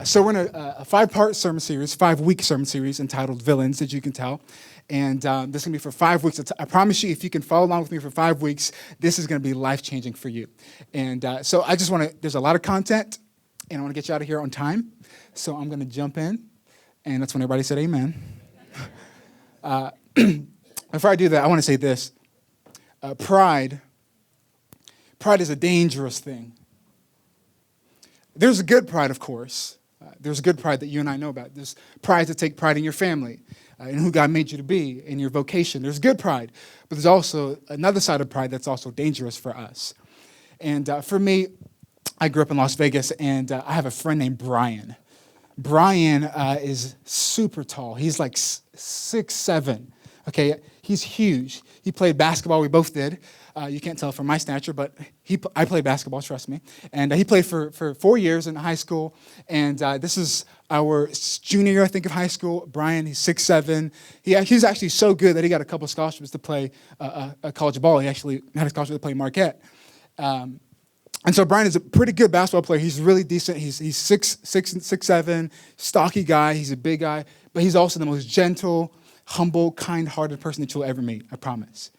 So we're in a five-part sermon series, 5-week sermon series entitled Villains, as you can tell. And this is going to be for 5 weeks. I promise you, if you can follow along with me for 5 weeks, this is going to be life-changing for you. And so I just want to, there's a lot of content, and I want to get you out of here on time. So I'm going to jump in, and that's when everybody said amen. Before I do that, I want to say this. Pride is a dangerous thing. There's a good pride, of course. There's a good pride that you and I know about. There's pride to take pride in your family, in who God made you to be, in your vocation. There's good pride, but there's also another side of pride that's also dangerous for us. And for me, I grew up in Las Vegas, and I have a friend named Brian. Brian is super tall. He's like 6'7". Okay, he's huge. He played basketball. We both did. You can't tell from my stature, but I played basketball, trust me. And he played for 4 years in high school. And this is our junior year, I think, of high school. Brian, he's 6'7". He's actually so good that he got a couple scholarships to play a college ball. He actually had a scholarship to play Marquette. And so Brian is a pretty good basketball player. He's really decent. He's 6'7", stocky guy. He's a big guy. But he's also the most gentle, humble, kind-hearted person that you'll ever meet, I promise.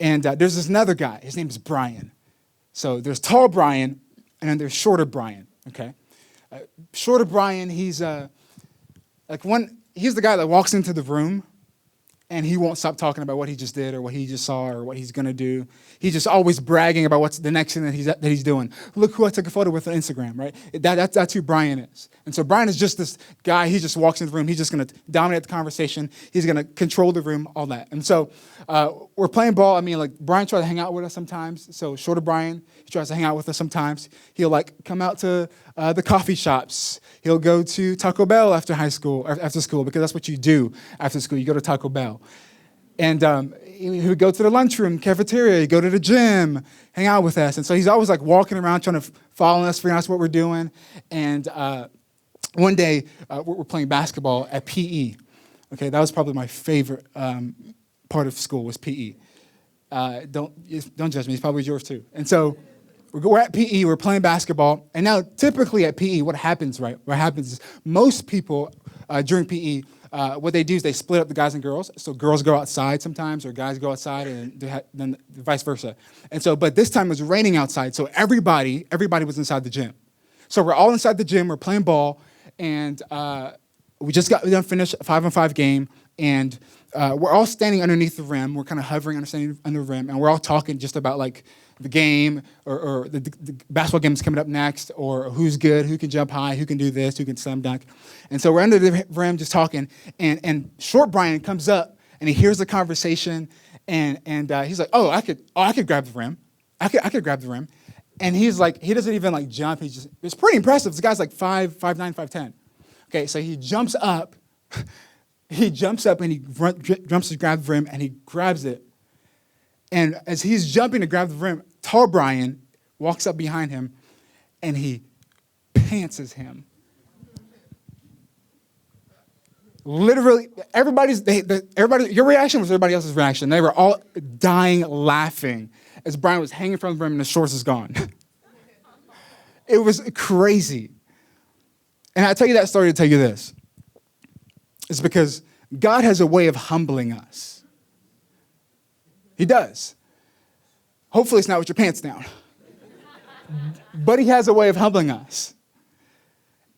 And there's this another guy. His name is Brian. So there's tall Brian, and then there's shorter Brian, okay? Shorter Brian, he's the guy that walks into the room, and he won't stop talking about what he just did or what he just saw or what he's going to do. He's just always bragging about what's the next thing that he's doing. Look who I took a photo with on Instagram, right? That's who Brian is. And so Brian is just this guy. He just walks in the room. He's just going to dominate the conversation. He's going to control the room, all that. And so we're playing ball. I mean, like, Brian tries to hang out with us sometimes. So shorter Brian, he tries to hang out with us sometimes. He'll, come out to the coffee shops. He'll go to Taco Bell after school, because that's what you do after school. You go to Taco Bell. And he would go to the lunchroom, cafeteria, he'd go to the gym, hang out with us. And so he's always walking around trying to follow us, figuring out what we're doing. And one day, we're playing basketball at PE. Okay, that was probably my favorite part of school was PE. Don't judge me, it's probably yours too. And so we're at PE, we're playing basketball. And now typically at PE, what happens is most people during PE, what they do is they split up the guys and girls. So girls go outside sometimes, or guys go outside, and then vice versa. And so, but this time it was raining outside, so everybody was inside the gym. So we're all inside the gym, we're playing ball, and we just got done finished a 5-on-5 game, and we're all standing underneath the rim. We're kind of hovering under the rim, and we're all talking just about the game, or the basketball game is coming up next, or who's good, who can jump high, who can do this, who can slam dunk. And so we're under the rim just talking, and short Brian comes up, and he hears the conversation, and he's like, I could grab the rim. I could grab the rim. And he's like, he doesn't even jump. It's pretty impressive. This guy's 5'9", 5'10". Okay, so he jumps up. He jumps up, and he jumps to grab the rim, and he grabs it. And as he's jumping to grab the rim, tall Brian walks up behind him, and he pantses him. Literally, your reaction was everybody else's reaction. They were all dying laughing as Brian was hanging from the rim and his shorts is gone. It was crazy. And I tell you that story to tell you this. It's because God has a way of humbling us. He does. Hopefully it's not with your pants down. But he has a way of humbling us.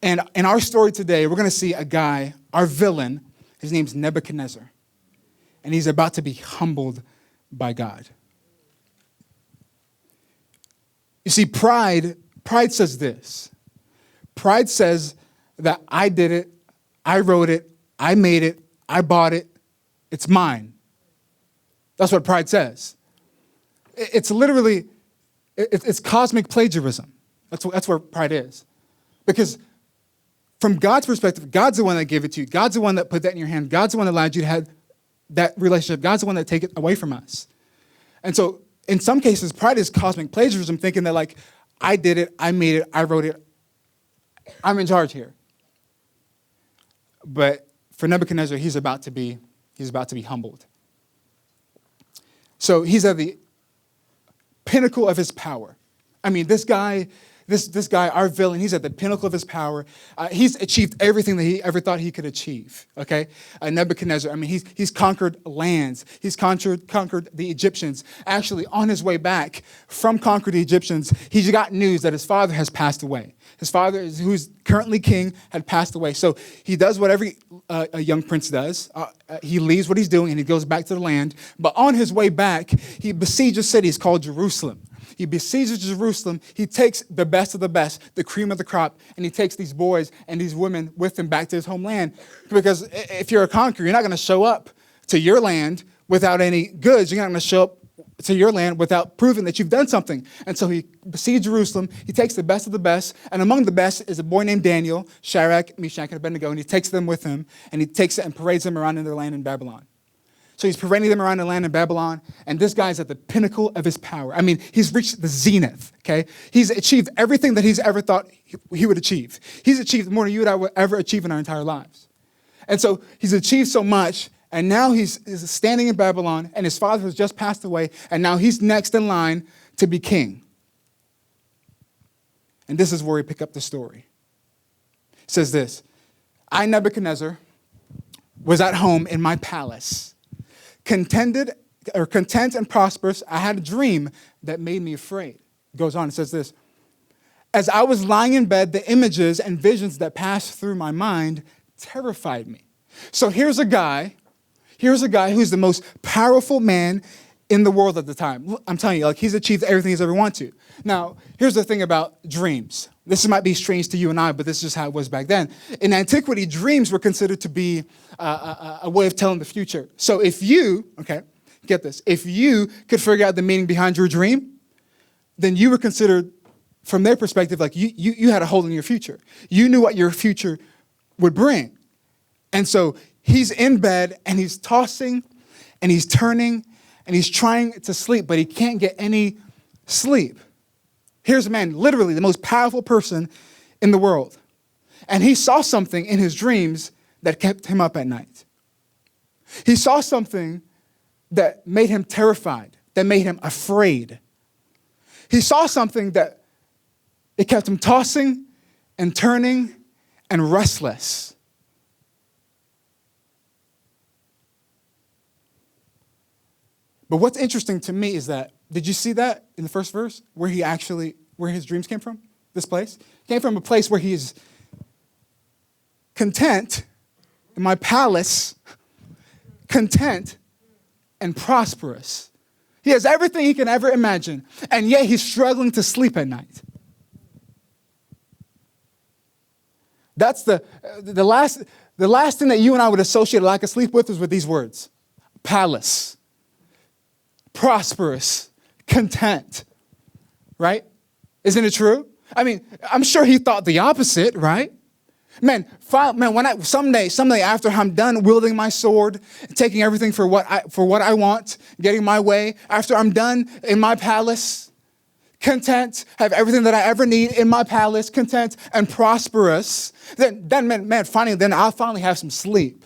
And in our story today, we're going to see a guy, our villain, his name's Nebuchadnezzar. And he's about to be humbled by God. You see, pride says this. Pride says that I did it, I wrote it, I made it, I bought it, it's mine. That's what pride says. It's literally, it's cosmic plagiarism. That's where pride is. Because from God's perspective, God's the one that gave it to you. God's the one that put that in your hand. God's the one that allowed you to have that relationship. God's the one that take it away from us. And so in some cases, pride is cosmic plagiarism, thinking that I did it, I made it, I wrote it, I'm in charge here. But for Nebuchadnezzar, he's about to be humbled. So he's at the pinnacle of his power. I mean, this guy, this guy, our villain, he's at the pinnacle of his power. He's achieved everything that he ever thought he could achieve, okay? Nebuchadnezzar, I mean, he's conquered lands. He's conquered the Egyptians. Actually, on his way back from conquering the Egyptians, he's got news that his father has passed away. His father, who's currently king, had passed away. So he does what every a young prince does. He leaves what he's doing and he goes back to the land. But on his way back, he besieges cities called Jerusalem. He besieges Jerusalem. He takes the best of the best, the cream of the crop, and he takes these boys and these women with him back to his homeland. Because if you're a conqueror, you're not going to show up to your land without any goods. You're not going to show up to your land without proving that you've done something. And so he besieges Jerusalem. He takes the best of the best. And among the best is a boy named Daniel, Shadrach, Meshach, and Abednego. And he takes them with him, and he takes it and parades them around in their land in Babylon. So he's parading them around the land in Babylon, and this guy's at the pinnacle of his power. I mean, he's reached the zenith, okay? He's achieved everything that he's ever thought he would achieve. He's achieved more than you and I would ever achieve in our entire lives. And so he's achieved so much, and now he's standing in Babylon, and his father has just passed away, and now he's next in line to be king. And this is where we pick up the story. It says this, I, Nebuchadnezzar, was at home in my palace, content and prosperous. I had a dream that made me afraid. It goes on, it says this. As I was lying in bed, the images and visions that passed through my mind terrified me. So here's a guy who's the most powerful man in the world at the time. I'm telling you, like, he's achieved everything he's ever wanted to. Now, here's the thing about dreams. This might be strange to you and I, but this is just how it was back then. In antiquity, dreams were considered to be a way of telling the future. So if you, get this, if you could figure out the meaning behind your dream, then you were considered, from their perspective, like you had a hold on your future. You knew what your future would bring. And so he's in bed, and he's tossing, and he's turning, and he's trying to sleep, but he can't get any sleep. Here's a man, literally the most powerful person in the world. And he saw something in his dreams that kept him up at night. He saw something that made him terrified, that made him afraid. He saw something that it kept him tossing and turning and restless. But what's interesting to me is that, did you see that in the first verse, where his dreams came from? This place? It came from a place where he's content in my palace, content and prosperous. He has everything he can ever imagine, and yet he's struggling to sleep at night. That's the last thing that you and I would associate a lack of sleep with is with these words: palace, prosperous, content, right? Isn't it true? I mean, I'm sure he thought the opposite, right? Man, someday after I'm done wielding my sword, taking everything for what I want, getting my way, after I'm done in my palace, content, have everything that I ever need in my palace, content and prosperous, then I'll finally have some sleep.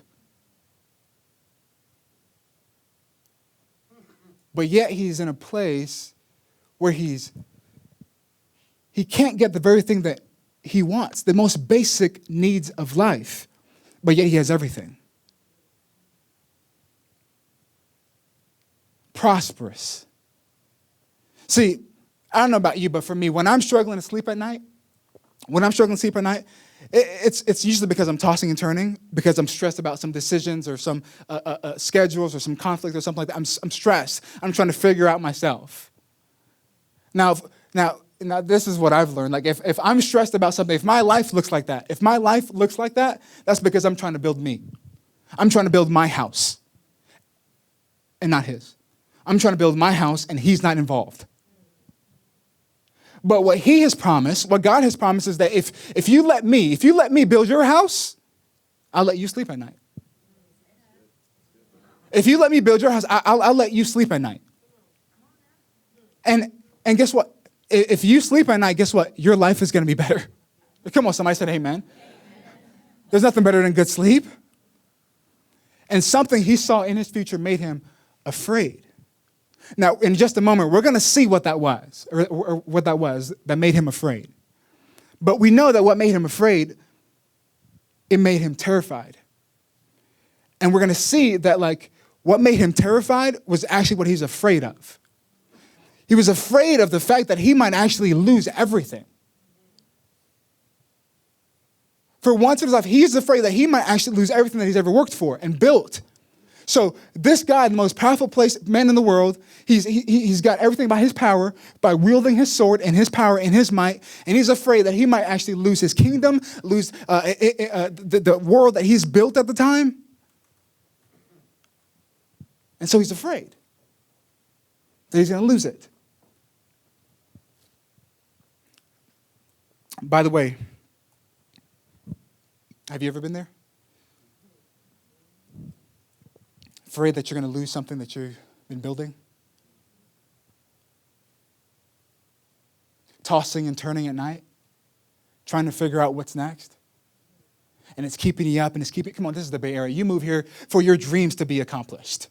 But yet he's in a place where he can't get the very thing that he wants, the most basic needs of life, but yet he has everything. Prosperous. See, I don't know about you, but for me, when I'm struggling to sleep at night, it's usually because I'm tossing and turning, because I'm stressed about some decisions or some schedules or some conflict or something like that. I'm stressed. I'm trying to figure out myself. Now, this is what I've learned. Like, if I'm stressed about something, if my life looks like that, that's because I'm trying to build me. I'm trying to build my house and not his. I'm trying to build my house and he's not involved. But what he has promised, what God has promised is that if you let me build your house, I'll let you sleep at night. If you let me build your house, I'll let you sleep at night. And guess what? If you sleep at night, guess what? Your life is going to be better. Come on, somebody said amen. There's nothing better than good sleep. And something he saw in his future made him afraid. Now, in just a moment, we're going to see what that was, or what that was that made him afraid. But we know that what made him afraid, it made him terrified. And we're going to see that like what made him terrified was actually what he's afraid of. He was afraid of the fact that he might actually lose everything. For once in his life, he's afraid that he might actually lose everything that he's ever worked for and built. So this guy, the most powerful man in the world, he's got everything by his power, by wielding his sword and his power and his might, and he's afraid that he might actually lose his kingdom, lose the world that he's built at the time. And so he's afraid that he's going to lose it. By the way, have you ever been there? Afraid that you're going to lose something that you've been building? Tossing and turning at night, trying to figure out what's next. And it's keeping you up and it's keeping, come on, this is the Bay Area. You move here for your dreams to be accomplished.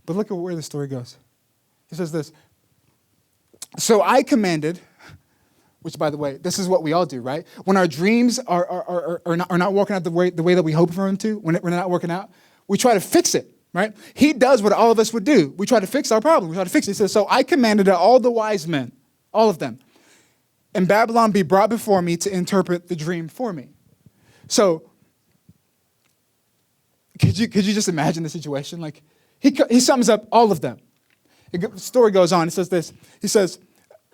But look at where the story goes. He says this. So I commanded, which by the way, this is what we all do, right? When our dreams are not working out the way that we hope for them to, when they're not working out, we try to fix it, right? He does what all of us would do. We try to fix our problem. We try to fix it. He says, so I commanded that all the wise men, all of them, in Babylon be brought before me to interpret the dream for me. So could you just imagine the situation? Like he sums up all of them. The story goes on. It says this. He says,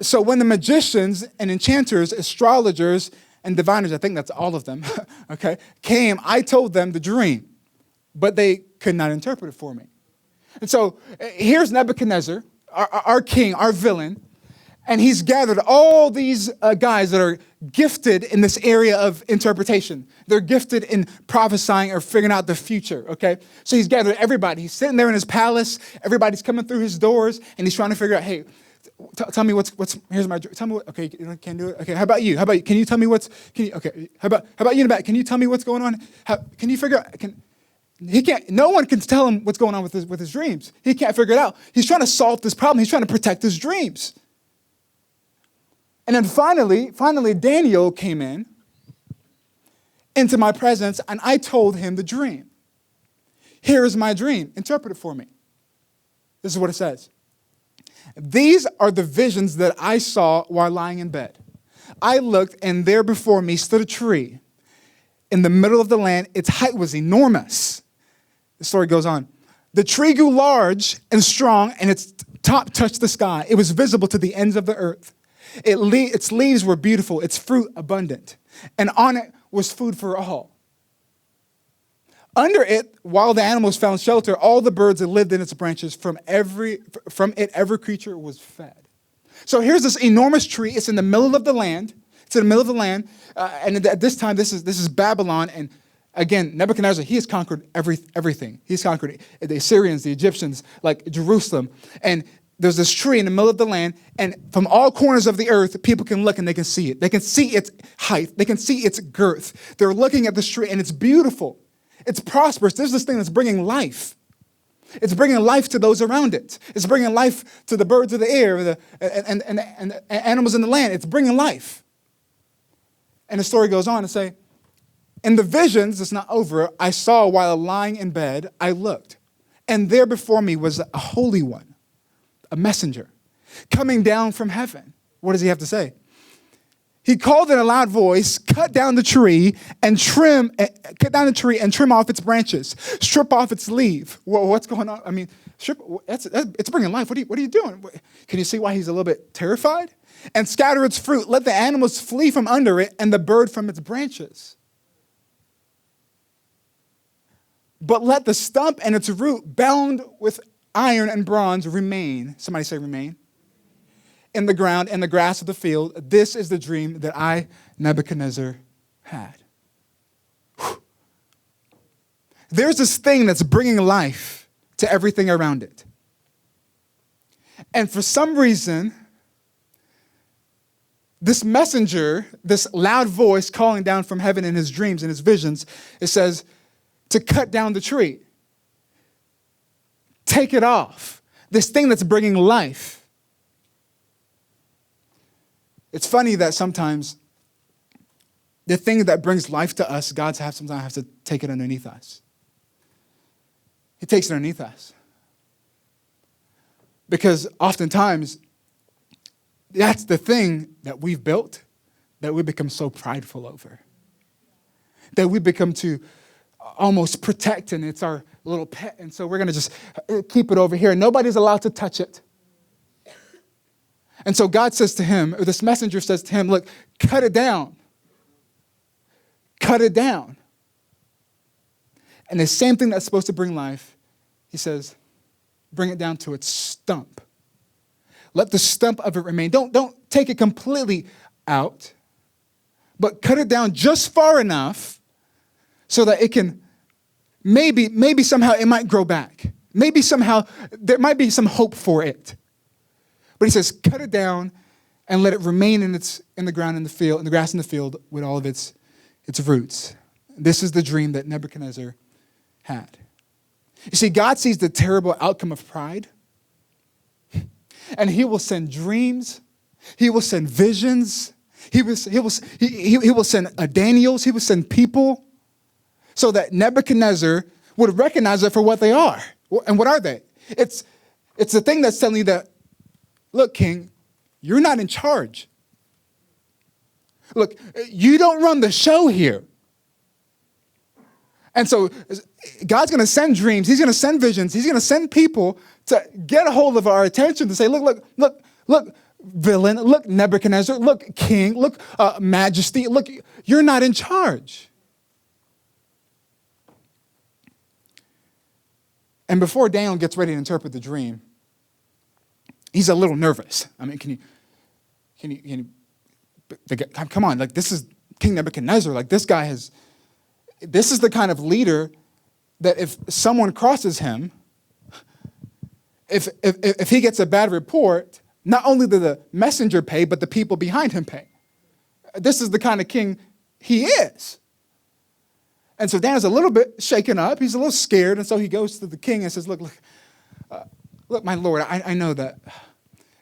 so when the magicians and enchanters, astrologers and diviners, I think that's all of them, okay, came, I told them the dream, but they could not interpret it for me. And so here's Nebuchadnezzar, our king, our villain, and he's gathered all these guys that are gifted in this area of interpretation. They're gifted in prophesying or figuring out the future, okay? So he's gathered everybody. He's sitting there in his palace. Everybody's coming through his doors, and he's trying to figure out, hey, tell me what's, here's my, tell me what, okay, can't do it. Okay, how about you? Can you tell me okay, how about you in the back? Can you tell me what's going on? Can you figure out, no one can tell him what's going on with his dreams. He can't figure it out. He's trying to solve this problem. He's trying to protect his dreams. And then finally, Daniel came into my presence, and I told him the dream. Here is my dream. Interpret it for me. This is what it says. These are the visions that I saw while lying in bed. I looked, and there before me stood a tree in the middle of the land. Its height was enormous. The story goes on. The tree grew large and strong, and its top touched the sky. It was visible to the ends of the earth. Its leaves were beautiful, its fruit abundant, and on it was food for all. Under it, while the animals found shelter, all the birds that lived in its branches, from it every creature was fed. So here's this enormous tree. It's in the middle of the land. And at this time, this is Babylon. And again, Nebuchadnezzar, he has conquered everything. He's conquered the Assyrians, the Egyptians, like Jerusalem. And there's this tree in the middle of the land, and from all corners of the earth, people can look and they can see it. They can see its height. They can see its girth. They're looking at this tree, and it's beautiful. It's prosperous. There's this thing that's bringing life. It's bringing life to those around it. It's bringing life to the birds of the air and the animals in the land. It's bringing life. And the story goes on to say, in the visions, it's not over, I saw while lying in bed, I looked, and there before me was a holy one, a messenger, coming down from heaven. What does he have to say? He called in a loud voice, cut down the tree and trim off its branches, strip off its leaf. What's going on? I mean, it's bringing life. What are you doing? Can you see why he's a little bit terrified? And scatter its fruit. Let the animals flee from under it and the bird from its branches. But let the stump and its root, bound with iron and bronze, remain. Somebody say remain. In the ground and the grass of the field. This is the dream that I, Nebuchadnezzar, had. Whew. There's this thing that's bringing life to everything around it. And for some reason, this messenger, this loud voice calling down from heaven in his dreams and his visions, it says to cut down the tree. Take it off. this thing that's bringing life. It's funny that sometimes the thing that brings life to us, God sometimes has to take it underneath us. He takes it underneath us. Because oftentimes, that's the thing that we've built that we become so prideful over. That we become to almost protect, and it's our little pet, and so we're going to just keep it over here. Nobody's allowed to touch it. And so God says to him, or this messenger says to him, look, cut it down. Cut it down. And the same thing that's supposed to bring life, he says, bring it down to its stump. Let the stump of it remain. Don't take it completely out, but cut it down just far enough so that it can, maybe somehow it might grow back. Maybe somehow there might be some hope for it. But he says, cut it down and let it remain in the ground, in the field, in the grass in the field with all of its roots. This is the dream that Nebuchadnezzar had. You see, God sees the terrible outcome of pride, and he will send dreams. He will send visions. He will send Daniels. He will send people so that Nebuchadnezzar would recognize it for what they are. And what are they? It's the thing that's telling you that, look, king, you're not in charge. Look, you don't run the show here. And so God's going to send dreams. He's going to send visions. He's going to send people to get a hold of our attention to say, look, villain. Look, Nebuchadnezzar. Look, king. Look, majesty. Look, you're not in charge. And before Daniel gets ready to interpret the dream, he's a little nervous. I mean, can you come on, like, this is King Nebuchadnezzar. Like, this is the kind of leader that if someone crosses him, if he gets a bad report, not only do the messenger pay, but the people behind him pay. This is the kind of king he is. And so Daniel's a little bit shaken up. He's a little scared. And so he goes to the king and says, look, my lord, I know that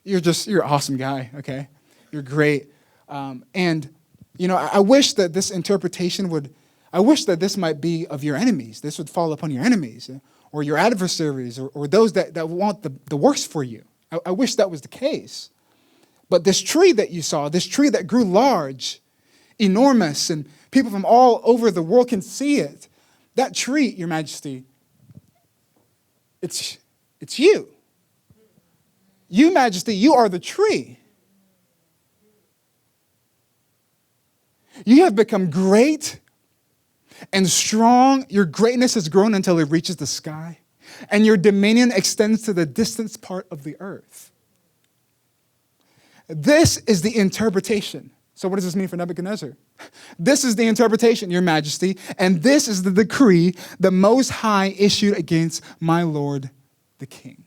you're an awesome guy, okay? You're great. And, I wish that this interpretation I wish that this might be of your enemies. This would fall upon your enemies or your adversaries or those that want the worst for you. I wish that was the case. But this tree that you saw, this tree that grew large, enormous, and people from all over the world can see it, that tree, Your Majesty, it's you. You, Majesty, you are the tree. You have become great and strong. Your greatness has grown until it reaches the sky, and your dominion extends to the distant part of the earth. This is the interpretation. So what does this mean for Nebuchadnezzar? This is the interpretation, Your Majesty, and this is the decree the Most High issued against my Lord the King.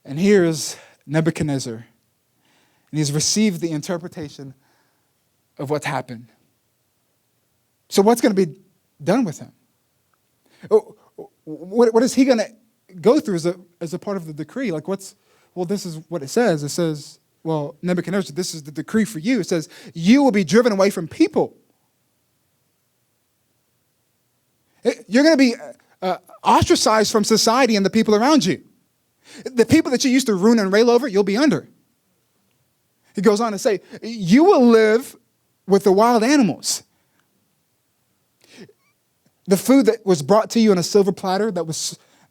And here is Nebuchadnezzar, and he's received the interpretation of what's happened. So what's going to be done with him? What is he going to go through as a part of the decree? This is what it says. It says, Nebuchadnezzar, this is the decree for you. It says, you will be driven away from people. You're going to be ostracized from society and the people around you. The people that you used to ruin and rail over, you'll be under. He goes on to say, you will live with the wild animals. The food that was brought to you on a silver platter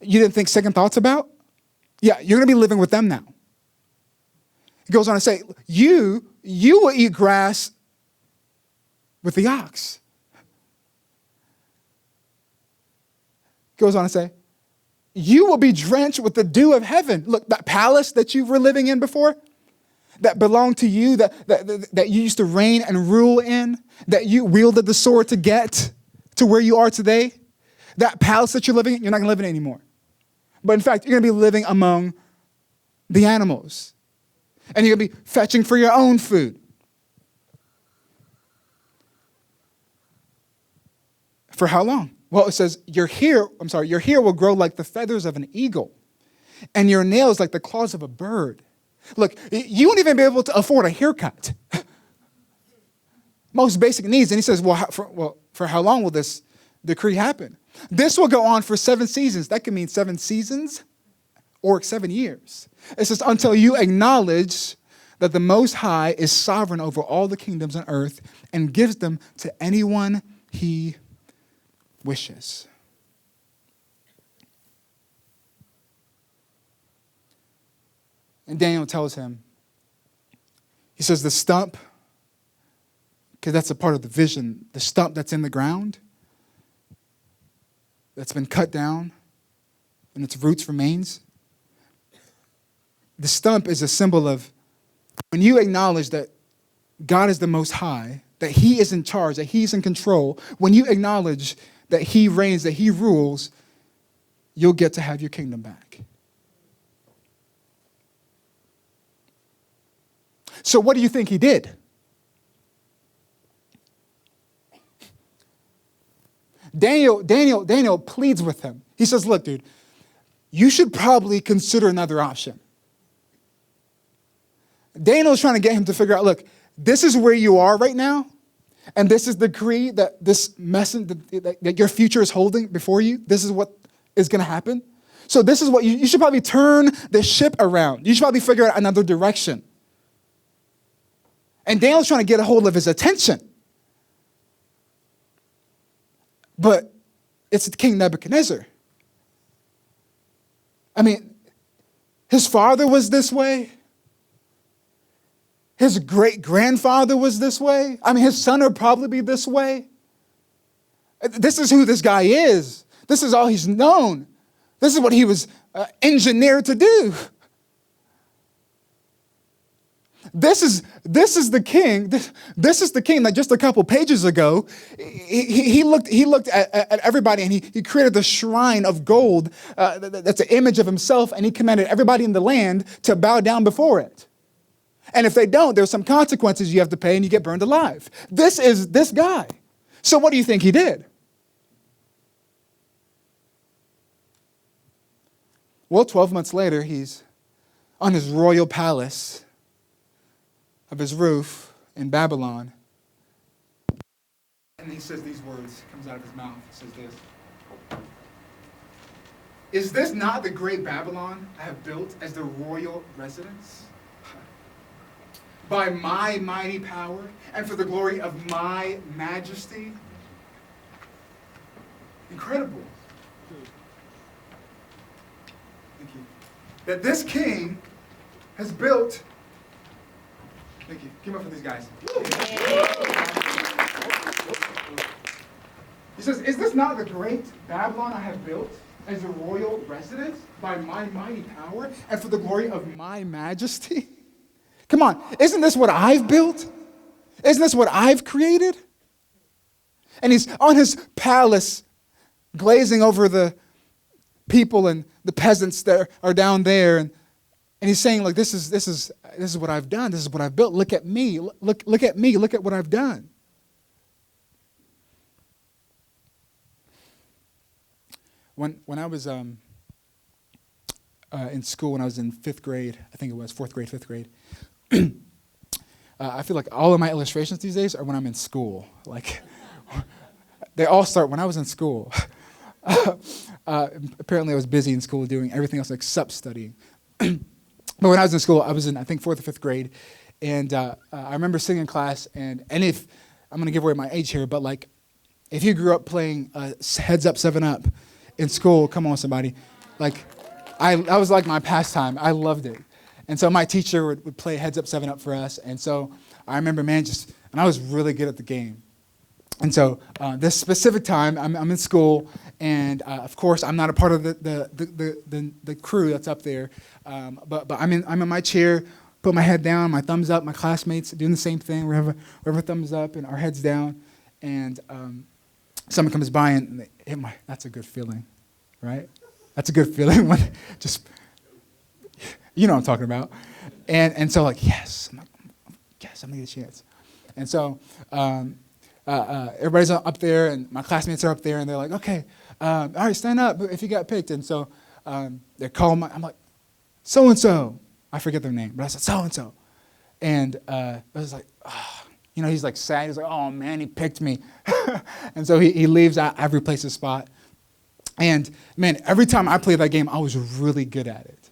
you didn't think second thoughts about? Yeah, you're going to be living with them now. He goes on to say, you will eat grass with the ox. Goes on to say, you will be drenched with the dew of heaven. Look, that palace that you were living in before, that belonged to you, that you used to reign and rule in, that you wielded the sword to get to where you are today, that palace that you're living in, you're not going to live in it anymore. But in fact, you're going to be living among the animals. And you're going to be fetching for your own food. For how long? Well, it says, your hair will grow like the feathers of an eagle, and your nails like the claws of a bird. Look, you won't even be able to afford a haircut. Most basic needs. And he says, for how long will this decree happen? This will go on for 7 seasons. That can mean 7 seasons or 7 years. It says, until you acknowledge that the Most High is sovereign over all the kingdoms on earth and gives them to anyone he wishes. And Daniel tells him, he says, the stump, because that's a part of the vision, the stump that's in the ground, that's been cut down, and its roots remains. The stump is a symbol of when you acknowledge that God is the Most High, that he is in charge, that he's in control, when you acknowledge that he reigns, that he rules, you'll get to have your kingdom back. So what do you think he did? Daniel pleads with him. He says, look, dude, you should probably consider another option. Daniel's trying to get him to figure out, look, this is where you are right now, and this is the decree that this message that your future is holding before you. This is what is going to happen. So this is what you should probably turn the ship around. You should probably figure out another direction. And Daniel's trying to get a hold of his attention. But it's King Nebuchadnezzar. I mean, his father was this way. His great-grandfather was this way. I mean, his son would probably be this way. This is who this guy is. This is all he's known. This is what he was engineered to do. This is the king. This is the king that just a couple pages ago, he looked at everybody, and he created the shrine of gold that's an image of himself, and he commanded everybody in the land to bow down before it. And if they don't, there's some consequences you have to pay, and you get burned alive. This is this guy. So what do you think he did? Well, 12 months later, he's on his royal palace of his roof in Babylon. And he says these words, comes out of his mouth. He says this. Is this not the great Babylon I have built as the royal residence? By my mighty power and for the glory of my majesty? Incredible. Thank you. That this king has built. Thank you. Give it up for these guys. He says, is this not the great Babylon I have built as a royal residence by my mighty power and for the glory of my majesty? Come on, isn't this what I've built? Isn't this what I've created? And he's on his palace, glazing over the people and the peasants that are down there, and he's saying, like, this is what I've done. This is what I've built. Look at me. Look at me. Look at what I've done. When I was in school, when I was in 5th grade, I think it was 4th grade, 5th grade. I feel like all of my illustrations these days are when I'm in school. Like, they all start when I was in school. Apparently, I was busy in school doing everything else except studying. But when I was in school, I was in, I think, 4th or 5th grade. And I remember sitting in class, and if, I'm going to give away my age here, but like, if you grew up playing Heads Up, 7 Up in school, come on, somebody. Like, I was like my pastime. I loved it. And so my teacher would play Heads Up, 7 Up for us. And so I remember, man, and I was really good at the game. And so this specific time, I'm in school, and of course, I'm not a part of the crew that's up there. But I'm in my chair, put my head down, my thumbs up. My classmates doing the same thing. We have a thumbs up and our heads down. And someone comes by and they hit that's a good feeling, right? That's a good feeling when you know what I'm talking about. And so like, yes, I'm gonna get a chance. And so everybody's up there, and my classmates are up there, and they're like, okay, all right, stand up if you got picked. And so they're calling I'm like, so-and-so. I forget their name, but I said, so-and-so. And I was like, oh. He's like sad. He's like, oh, man, he picked me. And so he leaves. I've replaced his spot. And, man, every time I played that game, I was really good at it.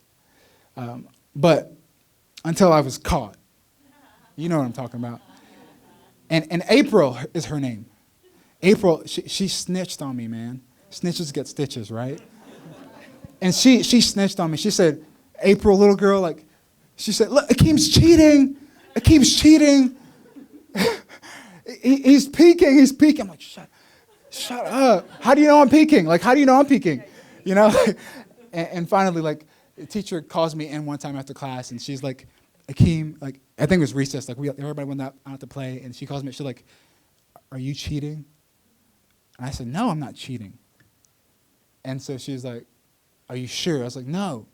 But until I was caught. You know what I'm talking about. And April is her name. April, she snitched on me, man. Snitches get stitches, right? And she snitched on me. She said, April, little girl, like, she said, look, Akeem's cheating. Akeem's cheating. He's peeking. I'm like, shut up. How do you know I'm peeking? Like, how do you know I'm peeking? And finally, like, the teacher calls me in one time after class, and she's like, Akeem, like, I think it was recess, like, everybody went out to play, and she calls me, she's like, are you cheating? And I said, no, I'm not cheating. And so she's like, are you sure? I was like, no,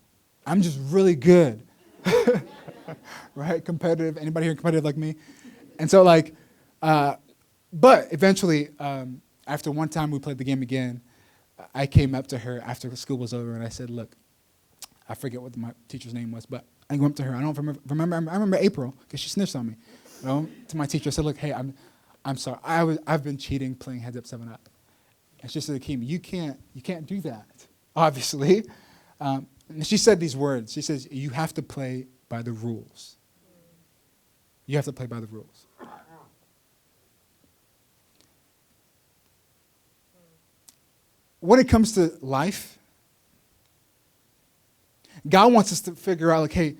I'm just really good. Right? Competitive. Anybody here competitive like me? And so, like, but eventually, after one time we played the game again, I came up to her after school was over, and I said, look, I forget what my teacher's name was, but I went up to her. I don't remember. I remember April because she snitched on me. To my teacher, I said, look, hey, I'm sorry. I've been cheating playing Heads Up 7 Up. And she said, Akeem, you can't do that, obviously. And she said these words. She says, you have to play by the rules. You have to play by the rules. When it comes to life, God wants us to figure out, like, hey,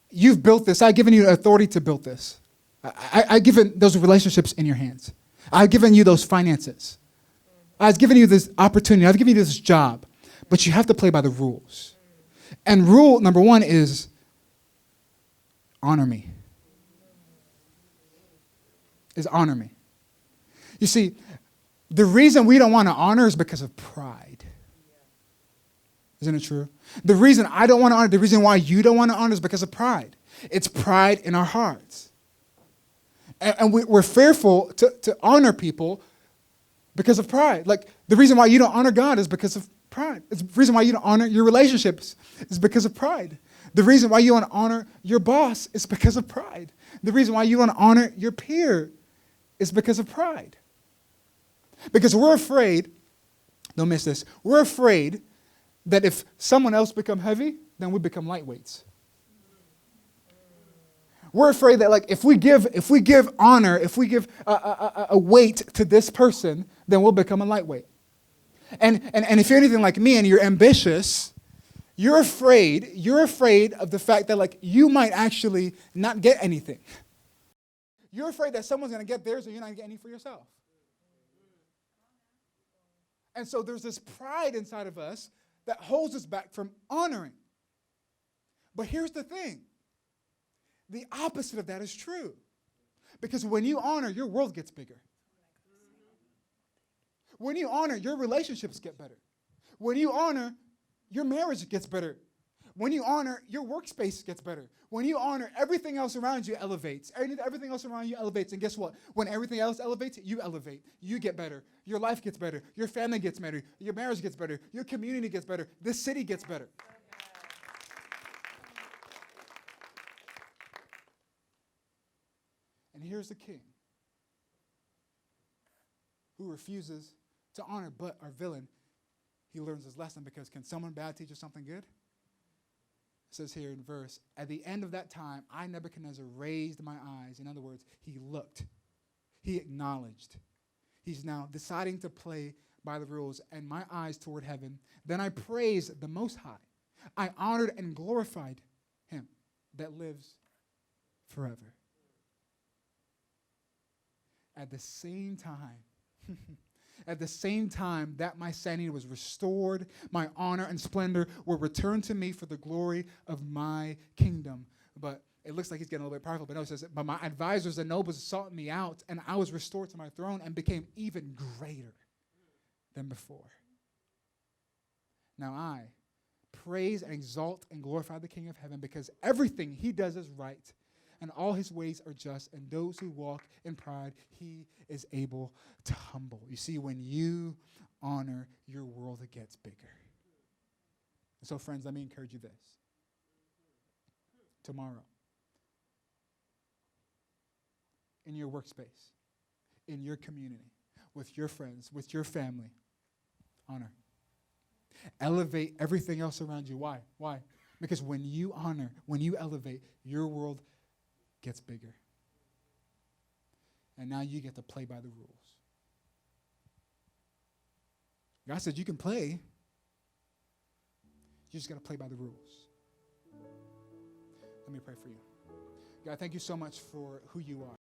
you've built this. I've given you authority to build this. I've given those relationships in your hands. I've given you those finances. I've given you this opportunity. I've given you this job. But you have to play by the rules. And rule number one is honor me. Is honor me. You see, the reason we don't want to honor is because of pride. Isn't it true? The reason I don't want to honor, the reason why you don't want to honor is because of pride. It's pride in our hearts. And we're fearful to honor people because of pride. Like, the reason why you don't honor God is because of pride. It's the reason why you don't honor your relationships is because of pride. The reason why you want to honor your boss is because of pride. The reason why you want to honor your peer is because of pride. Because we're afraid, don't miss this, we're afraid that if someone else become heavy, then we become lightweights. We're afraid that, like, if we give honor, if we give a weight to this person, then we'll become a lightweight. And if you're anything like me and you're ambitious, you're afraid of the fact that, like, you might actually not get anything. You're afraid that someone's going to get theirs and you're not going to get any for yourself. And so there's this pride inside of us that holds us back from honoring. But here's the thing. The opposite of that is true. Because when you honor, your world gets bigger. When you honor, your relationships get better. When you honor, your marriage gets better. When you honor, your workspace gets better. When you honor, everything else around you elevates. Everything else around you elevates. And guess what? When everything else elevates, you elevate. You get better. Your life gets better. Your family gets better. Your marriage gets better. Your community gets better. This city gets better. And here's the king who refuses to honor, but our villain, he learns his lesson because can someone bad teach us something good? It says here in verse, at the end of that time, I, Nebuchadnezzar, raised my eyes. In other words, he looked. He acknowledged. He's now deciding to play by the rules, and my eyes toward heaven. Then I praised the Most High. I honored and glorified him that lives forever. At the same time that my sanity was restored, my honor and splendor were returned to me for the glory of my kingdom. But it looks like he's getting a little bit powerful, but no, it says, but my advisors and nobles sought me out, and I was restored to my throne and became even greater than before. Now I praise and exalt and glorify the King of heaven because everything he does is right, and all his ways are just, and those who walk in pride, he is able to humble. You see, when you honor, your world gets bigger. And so, friends, let me encourage you this. Tomorrow, in your workspace, in your community, with your friends, with your family, honor. Elevate everything else around you. Why? Why? Because when you honor, when you elevate, your world gets bigger. And now you get to play by the rules. God said you can play. You just got to play by the rules. Let me pray for you. God, thank you so much for who you are.